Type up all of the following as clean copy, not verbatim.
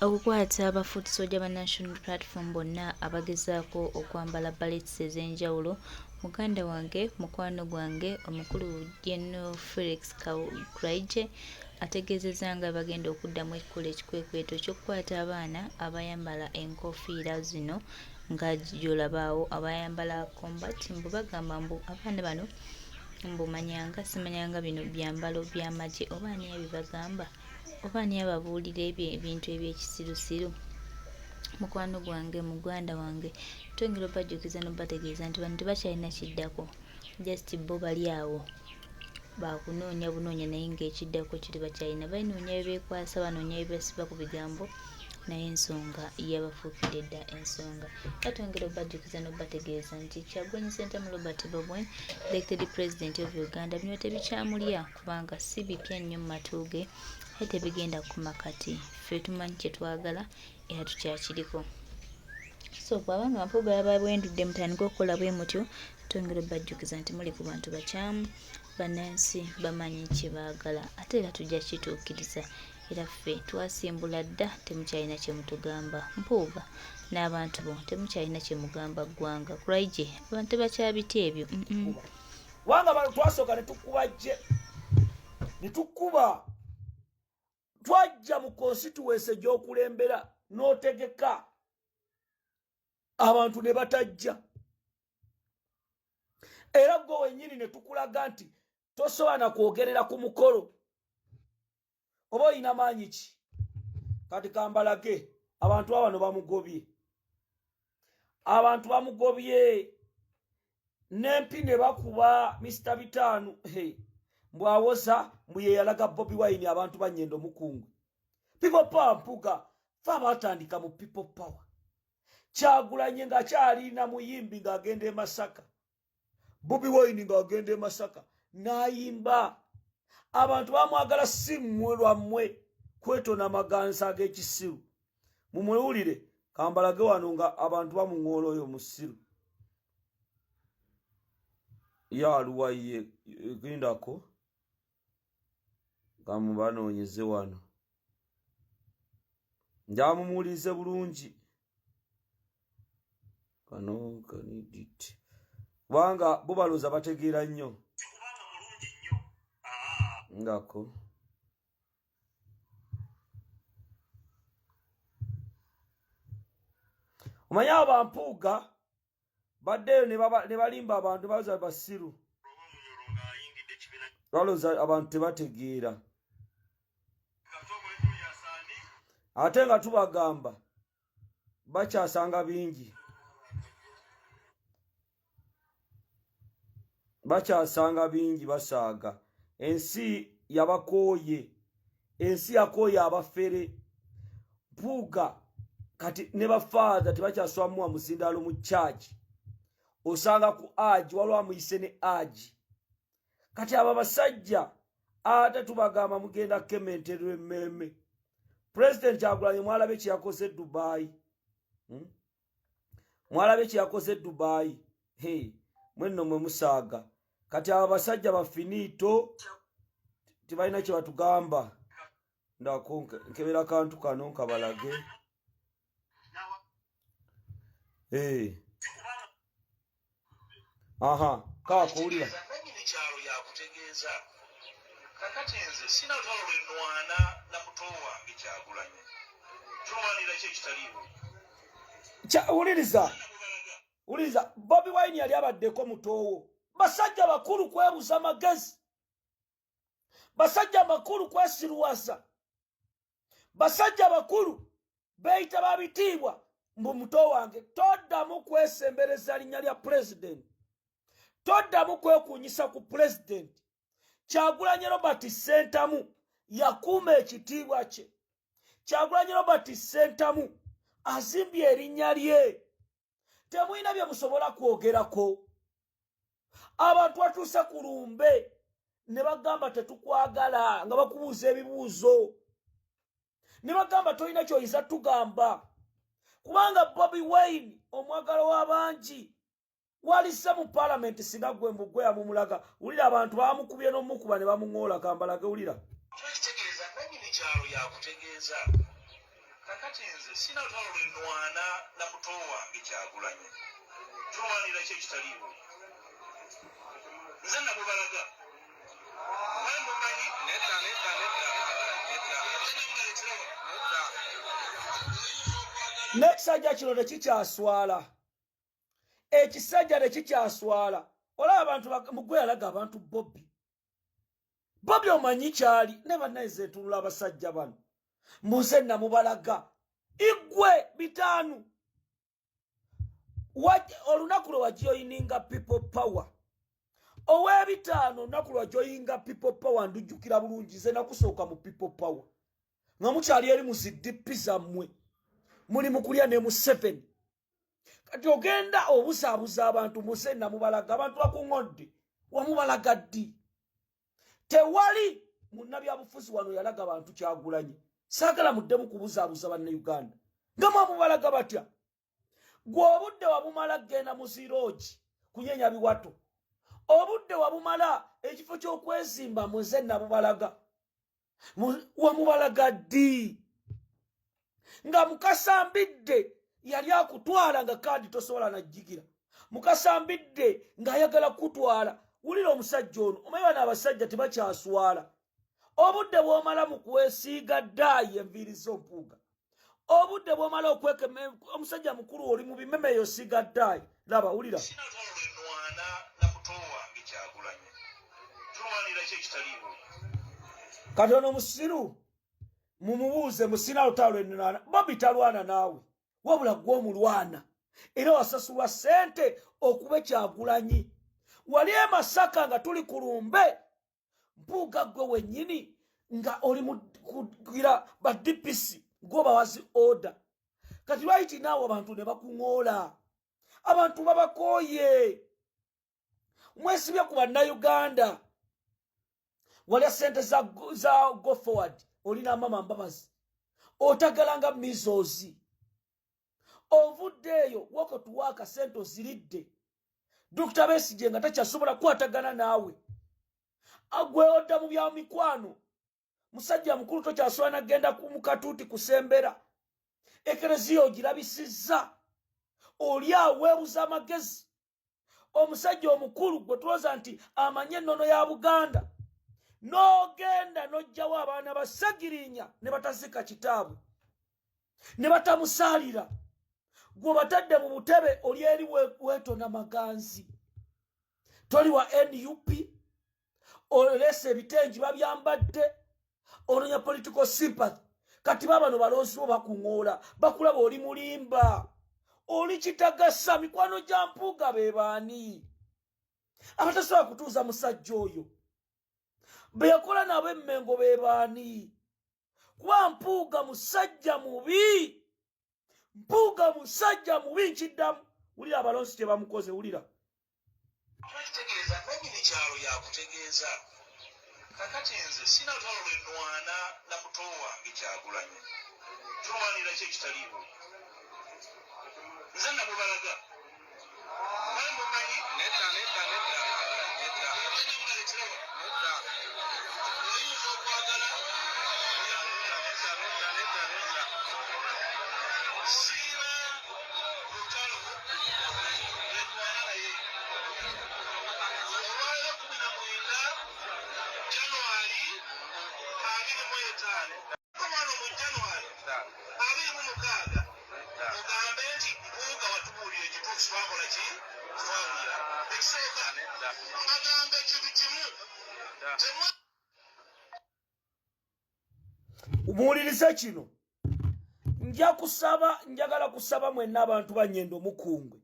okukwata abafuuti soja ba National Platform bonna abagezaako okwambala ballets ez'enjawulo. Muganda wange mukwano gwange omukulu General Felix Kauraije ategeezezza nga bagenda okuddamu ekikola ekikwekweto ky'okukwata abaana abayambala enkoofiira zino nga gy'olabaawo abayambala combat. Mbu bagamba mbu abaana bano mbumanyanga simanyanga bino byambalo by'amagye oba ani abibagamba oba ani ababuulira ebintu eby'ekisirusiru. Mukwano gwange muganda wange twongera obajjukiza n'obategeeza nti bano tebakyalina kiddako, just bo bali awo bakunoonya bunoonya naye ng'ekiddako kiri bakyalina banoonya bebeekwasa banoonya bebasiba ku bigambo naye ensonga yabafuukidde dda ensonga. Twongera obajjukiza n'obategeeza nti Kyagulanyi Ssentamu Robert Bobwen elected president of Uganda bino tebikyamulya kubanga si bipya nnyo mu matu ge naye tebigenda kumakati ffe tumanyi kye twagala era tukyakiriko. So bw'abanga Mpuuga yaba bwendudde mutandika okukola bwe mutyo twongera obajjukiza nti muli ku bantu bakyamu bannansi bamanyi kye baagala ate era tujja kituukiriza era ffe twasimbula dda temukyalina kye mutugamba. Mpuuga n'abantu bo temukyalina kye mugamba ggwanga. Kuraije abantu tebakyabita ebyo. Wanga bano twasooka ne tukubajje ne tukuba twajja mu constituency gy'okulembera n'otegeka abantu ne batajja era gwe wennyini ne tukulaga nti tosobola kwogerera ku mukolo oba olina maanyi ki. Kati kambalage abantu abano bamugobye, abantu bamugobye n'empi ne bakuba Mr. Bitaanu mbwawoza mbu ye yalaga Bobi Wine abantu banyendo mukungwe. People power Mpuuga fa batandika mu people power. Kyagulanyi nga kyalina muyimbi ng'agenda e Masaka, Bobi Wine ng'agenda e Masaka n'ayimba. Abantu bamwagala si mmwe lwammwe kwetona maganza ag'ekisiru. Mumwewulire kambalage wano nga abantu bamuŋoola oyo mu ssiru yaaluwaye egindako kamubanoonyeze wano njamumuulize bulungi kano kaniditi kubanga bo balooza bategeera nnyo ngako omanya abo Bampuuga baddeyo ne balimba abantu baza basiru balooza abantu tebategeera ate nga tubagamba bakyasanga bingi basaaga. Ensi yabakooye, ensi yakooye abafere. Mpuuga kati ne bafaada tebakyaswamuwa muzindaalo mu church osanga ku aji waliwo amuyise ne aji. Kati aba basajja ate tubagamba mugenda kementerwa emmeme. President Kyagulanyi mwalabe kye yakoze Dubai. Mwalabe kye yakoze Dubai. Mwenno mwe musaaga. Kati aba basajja bafinito tibalina kye batugamba. Ndako nkebera kantu kano nkabalage. Aha, kakuwulira. Kyalo ya kutegeeza kakati nze sina lutalo lwenwana na muto wange Kyagulanyi tulwanira ki ekitaliiwo. Uliriza Bobi Wine yali abaddeko mutowo. Basajja bakulu kwebuza magezi, basajja bakulu kwesiruwasa, basajja bakulu beeyita babitiibwa. Mbu muto wange toddamu kwesembereza linnya lya president, toddamu kwekuunyisa ku president. Kyagulanyi Robert Ssentamu yakuuma ekitiibwa kye. Kyagulanyi Robert Ssentamu azimbye erinnya lye. Temulina bye musobola kwogerako. Abantu batuuse ku lumbe ne bagamba tetukwagala nga bakubuuza ebibuuzo, ne bagamba tolina ky'oyinza tugamba kubanga Bobi Wine omwagalo w'abangi walisse mu parliament singa gwe mbugwe yamumulaga. Wulira abantu bamukubye n'omukuba ne bamuŋoola. Kambalage wulira. Twekitegeeza nannyini kyalo yakutegeeza kakati nze sina lutalo lwe nnwana na muto wange Kyagulanyi tulwanira ki ekitaliiwo nze namubalaga naye mumanyi nedda n'ekisajja kino tekikyaswala ekisajja tekikyaswala olaba abantu mugwe yalaga abantu Bobby omanyi kyali ne bannayize ntunula abasajja bano mbuze namubalaga igwe bitanu olunaku lwe wajoyininga people power ow'ebitaano olunaku lwe wajoyinga people power ndujjukira bulungi ze nakusooka mu people power nga mukyali eri mu ziddipi zammwe muli mu kulya ne mu 7 kati ogenda obusaabuza abantu muse namubalaga abantu bakuŋŋodde wamubalaga ddi tewali munnabyabufuzi wano yalaga abantu Kyagulanyi saagala muddemu kubuzaabuza bannayuganda nga mwamubalaga batya gwe obudde wabumala genda mu ziroogi kunyenya biwato obudde wabumala ekifo ky'okwezimba muze nabubalaga wamubalaga ddi nga mukasambidde yali akutwala nga kandi tosobola najjigira mukasambidde ng'ayagala kutwala wulira omusajja ono omanyi bano abasajja tebakyaswala obudde bw'omala mu kwesiiga ddaayi enviiri z'ompuuga obudde bw'omala okwekema omusajja mukulu oli mu bimemeyo siga ddaayi laba wulira sina lutalo lwe nnwana na muto wange Kyagulanyi tulwanira ki ekitaliiwo katono musiru mumubuuze musina lutalo lwe nnwana Bobby talwana naawe wabula gw'omulwana era wasasulwa ssente okuba Kyagulanyi wali e Masaka nga tuli ku lumbe mpuuga gwe wennyini nga oli kugira ba DPC gwobawazi order kati lwaiti naawe abantu ne bakuŋoola abantu babakooye mwesibye ku bannayuganda walya ssente za go forward olina mama Mbabazi otagalanga mizozi ovuddeeyo wako tuwaaka ssente oziridde Dr. Besigye nga takyasobola kukwatagana naawe agwe odda mu bya mikwano musajja mukulu tokyasobola nagenda mu katuuti kusembera ekereziya ogirabisizza oli awo weebuza amagezi omusajja omukulu gwe tulowooza nti amanye ennono ya Buganda n'ogenda n'ojjawo abaana basagirinya ne batazika kitaabwe ne batamusaalira gwe batadde mu butebe oli eri weetona maganzi toli wa NUP olesa ebitengi babyambadde ononya political sympathy kati babano balonzi bo bakuŋoola bakulaba oli mulimba oli kitagasa mikwano gya mpuuga be baani abatasobola kutuuza musajja oyo be yakola nabo emmengo be baani kuba mpuuga musajja mubi nkiddamu wulira abalonzi kye bamukoze wulira twakitegeeza nannyini kyalo yakutegeeza kakati nze sina lutalo lwe nnwana na muto wange Kyagulanyi tulwanira ki ekitaliiwo nze namubalaga naye mumanyi nedda oyinza okwagala siina lutalo lwe nnwana naye olwaleero 19 January 25 omwana mu January 26 mugambe nti mpuuga watubuulira ekituufu twakola ki twawulira ekisooka agambe ekintu kimu muwulirize kino njagala kusaba mwenna abantu banyendo mukungwe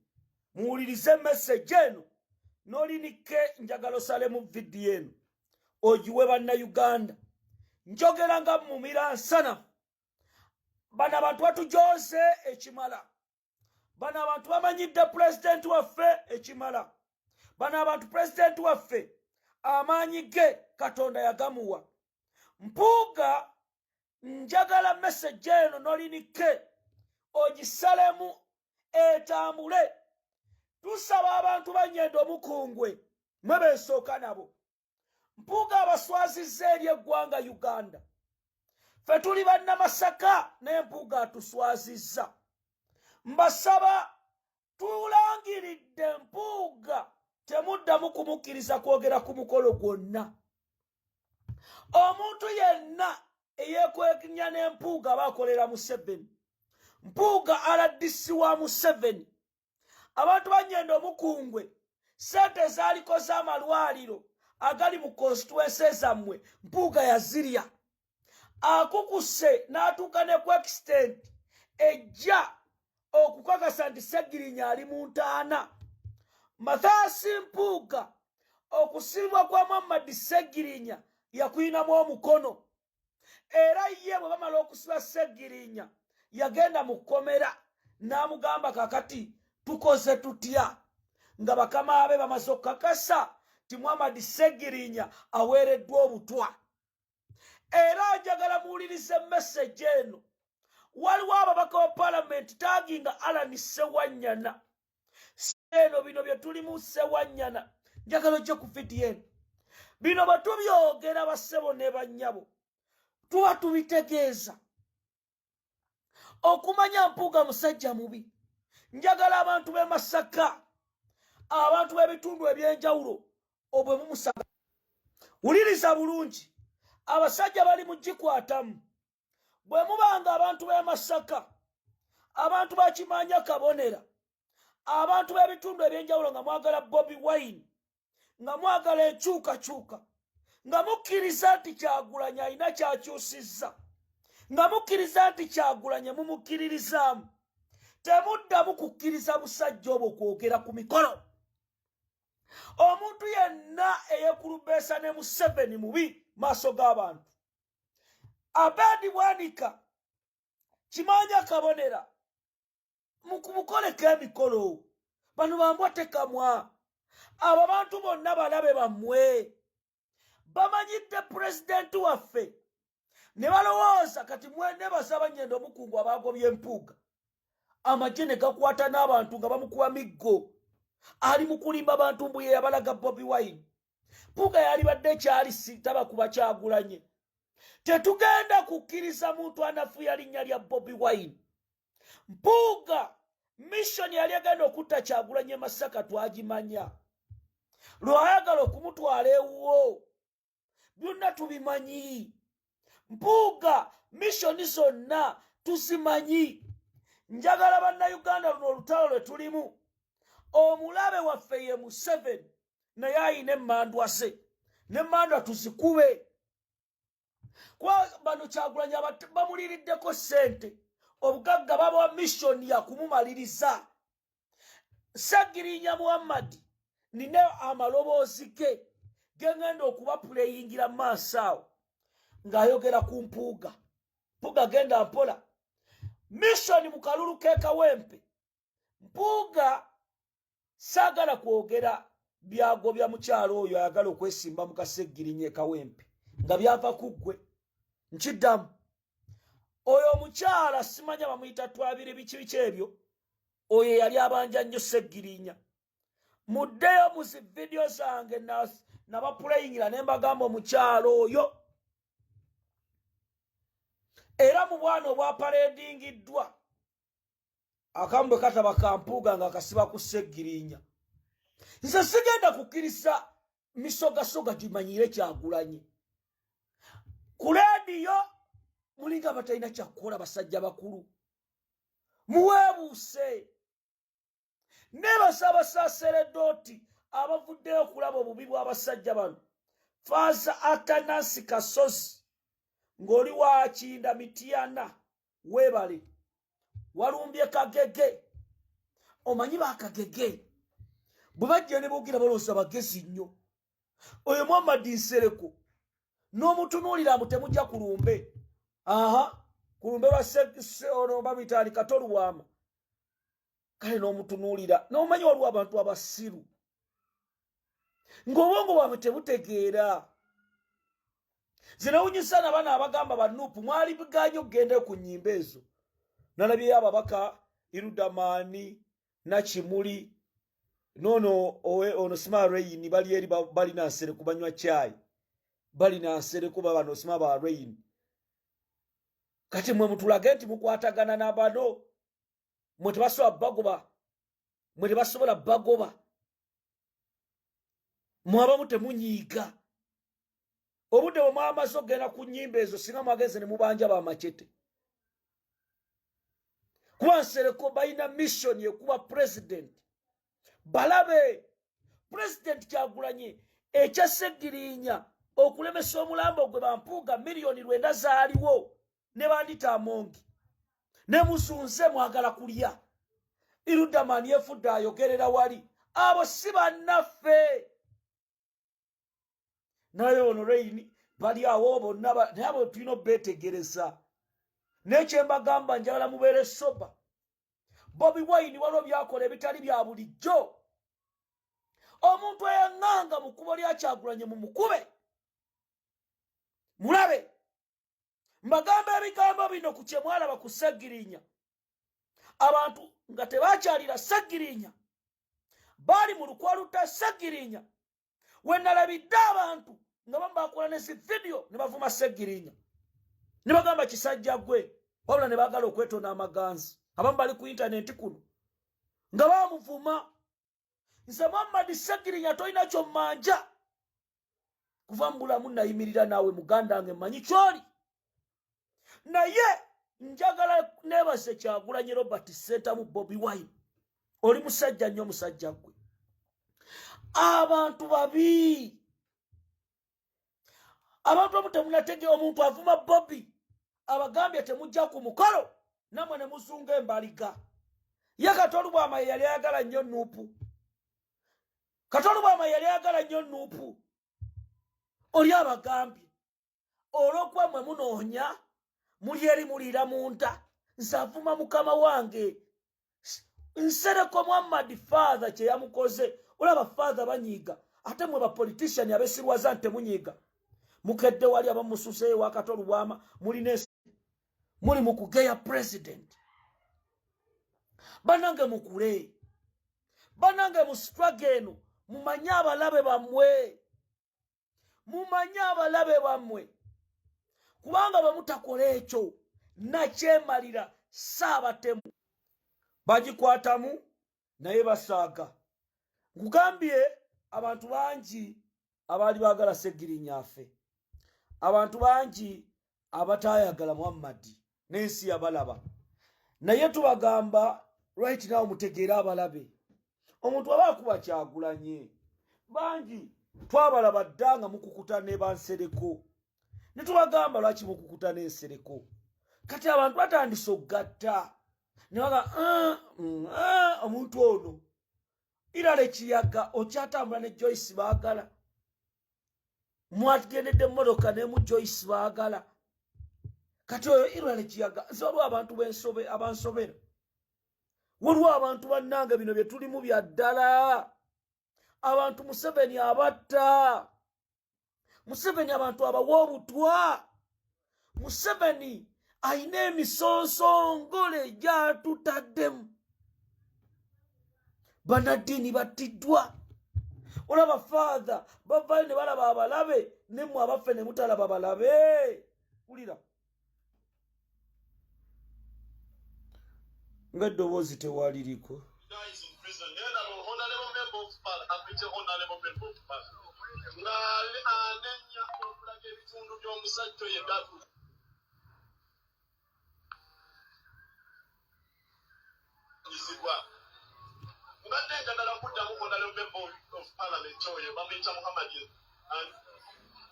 muwulirize message eno n'olinike njagala osale mu vidiyo eno ogiwe bannayuganda njogera nga mumira nsana bano abantu batujoze ekimala bano abantu bamanyidde pulezidenti waffe ekimala bano abantu pulezidenti waffe amaanyi ge Katonda yagamuwa mpuuga njagala message eno n'olinike ogisalemu etambule tusaba abantu banyendo mukungwe mwe beesooka nabo mpuuga abaswazizza eri eggwanga Uganda Ffe tuli bannamasaka n'empuuga atuswazizza. Mbasaba tulangiridde empuuga temuddamu kumukkiriza kwogera ku mukolo gwonna. Omuntu yenna eyeekwenya n'empuuga aba akolera Museveni. Mpuuga RDC wa Museveni. Abantu banyenda omukungwe sente ezaaliko z'amalwaliro agali mu constituency zammwe mpuuga yazirya. Akukuse n'atuuka ne ku extent ejja okukakasa nti Sseggirinya ali mu ntaana. Mathias Mpuuga okusibwa kwa Muhammad Sseggirinya yakuyinamu omukono. Era ye bwe bamala okusiba Sseggirinya yagenda mu kkomera n'amugamba kakati tukoze tutya nga bakama abe bamaze okukakasa ti Muhammad Sseggirinya aweereddwa obutwa. Era njagala muwulirize message eno. Waliwo ababaka wa palamenti taaginga Alan Ssewanyana. Eno bino bye tulimu Ssewanyana njagala ojje ku vidiyo eno. Bino batubyogera bassebo ne bannyabo tuba tubitegeeza. Okumanya Mpuuga musajja mubi. Njagala abantu b'e Masaka, abantu b'ebitundu eby'enjawulo obwe mumusaka. Wuliriza bulungi. Abasajja bali mu gikwatamu. Bwe mubanga abantu b'e Masaka, abantu ba Kimanya Kabonera, abantu b'ebitundu eby'enjawulo nga mwagala Bobi Wine, nga mwagala enkyukakyuka, nga mukkiriza nti Kyagulanyi alina kyakyusizza, nga mukkiriza nti Kyagulanyi mumukkiririzaamu, temuddamu kukkiriza busajja obwo kwogera ku mikolo. Omuntu yenna eyeekulubeesa ne Museveni mubi maaso g'abantu. Abedi Bwanika, Kimanya Kabonera, mukoleko emikolo. Bano bambwate kamwa. Abo bantu bonna balabe bammwe. Bamanyidde pulezidenti waffe. Ne balowooza kati mwenebaza banyenda omukungu abaagobye Mpuuga. Amagye ne gakwata n'abantu nga bamukuba miggo. Ali mu kulimba abantu mbu ye yabalaga Bobi Wine. Mpuuga yalibadde ekyali sitaba kuba Kyagulanyi. Tetugenda kukkiriza muntu anafuya linnya lya Bobi Wine. Mpuuga mission yali agenda okutta Kyagulanyi e Masaka twagimanya. Lwayagala okumutwala ewuwo byonna tubimanyi. Mpuuga mission zonna tuzimanyi. Njagala bannayuganda luno olutalo lwe tulimu. Omulabe waffe ye Museveni naye ayina emmandwase. N'emmandwa tuzikube. Kwa bano Kyagulanyi bamuliriddeko ssente. Obugagga babawa mission ya kumumaliriza. Sseggirinya Muhammad nina amaloboozi ge gengenda okuba puleyingira maaso awo ng'ayogera ku Mpuuga. Mpuuga genda mpola. Mission mu kalulu k'e Kawempe. Mpuuga saagala kwogera byagobya mukyalo oyo ayagala okwesimba mu Kasseggirinya e Kawempe nga byava ku ggwe. Nkiddamu. Oyo omukyala simanya bamuyita twabire biki ebyo. Oyo yali abanja nnyo Sseggirinya. Muddeyo mu zi vidiyo zange nabapuleyingira ne mbagamba omukyalo oyo. Era mu bwana obwaparedingiddwa akamu bwe kataba ka Mpuuga nga kasiba ku Sseggirinya. Nze sigenda kukkiriza misogasoga gimanyire Kyagulanyi. Ku leediyo mulinga batalina kyakukola basajja bakulu. Muweebuuse. Nebaza Abasaaseredooti abavuddeyo okulaba obubi bw'abasajja bano. Faaza Atanasi Kasozi ng'oli wa Kinda Mityana weebale. Walumbye Kagege. Omanyi ba Kagege bwe bajja ne boogera balowooza bagezi nnyo. Oyo Muhammad Nsereko n'omutunuulira amutemujja ku lumbe. Ku lumbe lwa babitaali Katoluwama. Kale n'omutunuulira n'omanyi waliwo abantu abasiru ng'obwongo bwabwe tebutegeera. Zinawunyisa n'abaana abagamba banuupu mwali biganya okugenda ku nnyimba ezo. Nalabyeyo ababaka Irudamaani Nakimuli ono Sima Rain bali eri balina Nsereko banywa caayi. Balina Nsereko baba no Sima ba Rain. kati mwe mutulage nti mukwatagana n'abano mwe tebasobola bagoba mwabamu temunyiiga obudde bwe mwamaze okugenda ku nnyimba ezo singa mwageze ne mubanja bamacete kuba Nsereko balina mission ekuba president balabe president Kyagulanyi ekyasegirinya okulemesa omulambo gwe bampuuga miliyoni 9 zaaliwo ne bandita amongi ne musunze mwagala kulya Irudamani yefudde ayogerera wali abo si bannaffe naye ono Rain bali awo bonna nabo tulina betegereza nekyembagamba njagala mubeere soba Bobi Wine waliwo byakola ebitali bya bulijjo omuntu eyaŋŋanga mu kkubo lya Kyagulanyi mu mukube mulabe mbagamba ebigambo bino ku kye mwalaba ku Ssegirinya abantu nga tebakyalira Ssegirinya bali mu lukwaluta Ssegirinya we nalabidde abantu nga bamu bakola ne video ne bavuma Ssegirinya ne bagamba kisajja gwe wabula ne baagala okwetona amaganzi abamu bali ku internet kuno nga bamuvuma nze Muhammad Ssegirinya tolina kyomanja kuva mu bulamu nayimirira naawe muganda wange mmanyi kyoli naye njagala neebase Kyagulanyi Robert Ssentamu Bobi Wine oli musajja nnyo musajja gwe abantu babi abantu abamu temunategera omuntu avuma Bobi abagambye temujja ku mukolo namwe ne musunga embaliga ye Katolubwama yali ayagala nnyo Nuupu Katolubwama yali ayagala nnyo Nuupu oli abagambye olw'okuba mwe munoonya muli eri muliira munta nze avuma mukama wange Nsereko Muhammad father kye yamukoze olaba father banyiiga ate mwe bapolitician abesirwaza nte munyiiga mukedde wali abamususeeyo wa Katolubwama muli mukugeya president banange mukule banange mu struggle eno mumanye abalabe bammwe kubanga bwe mutakola ekyo nakyemalira saabatemu bagikwatamu naye basaaga nkugambye abantu bangi abaali baagala Ssegirinya afe abantu bangi abatayagala Muhammad n'ensi yabalaba naye tubagamba right now mutegeere abalabe omuntu aba akuba Kyagulanyi bangi twabalaba ddanga mukukuta ne Bansereko ne tubagamba lwaki mukukuta n'Ensereko kati abantu batandise okugatta ne baga omuntu ono Irale Kiyaga okyatambula ne Joyce baagala mwagendedde emmotoka ne mu Joyce baagala kati oyo Irale Kiyaga nze waliwo abantu abansobera waliwo abantu bannange bino bye tulimu bya ddala abantu Museveni abatta Museveni abantu abawa obutwa Museveni ayina emisonsongole gyatutaddemu banaddiini battiddwa olaba father bavayo ne balaba abalabe nemmwe abaffe ne mutalaba balabe wulira ng'eddoboozi tewaliriko mbadde njagala kuddamu honorable member of parliament oyo bamuyita Muhammad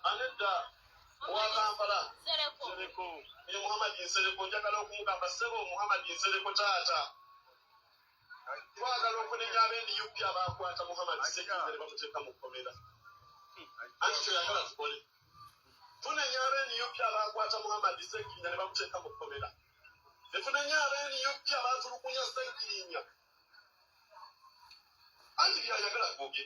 anedda owa Kampala Nsereko ye Muhammad Nsereko njagala okumugamba ssebo Muhammad Nsereko taata twagala okunenya ab'NUP abakwata Muhammad Ssegirinya ne bamuteeka mu kkomera anti kyoyagala tukole tunenya ab'NUP abakwata Muhammad Ssegirinya ne bamuteeka mu kkomera tetunenya ab'NUP abatulukunya Ssegirinya anti byayagala kuge